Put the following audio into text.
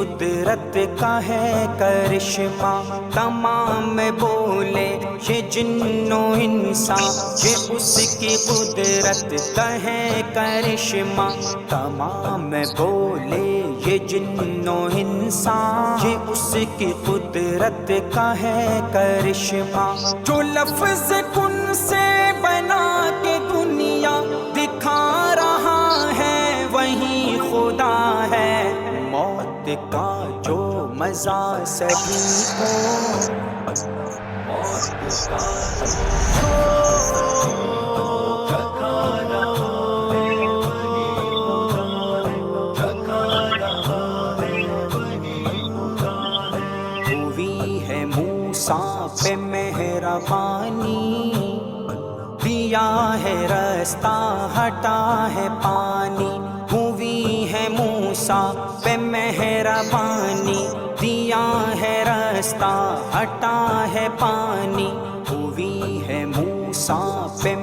قدرت کا ہے کرشمہ، تمام بولے یہ جن و انسان، یہ اس کی قدرت کا ہے کرشمہ، تمام بولے یہ جن و انسان، یہ اس کی قدرت کا ہے کرشمہ۔ جو لفظ کن سے بنا کے دنیا دکھا رہا ہے وہی خدا ہے، موت کا جو مزہ سبھی کو، موت کا ہوئی ہے موسیٰ پہ مہربانی، دیا ہے رستہ ہٹا ہے پانی، ہوئی ہے موسیٰ پہ مہربانی، دیا ہے رستہ ہٹا ہے پانی، ہوئی ہے موسیٰ پہ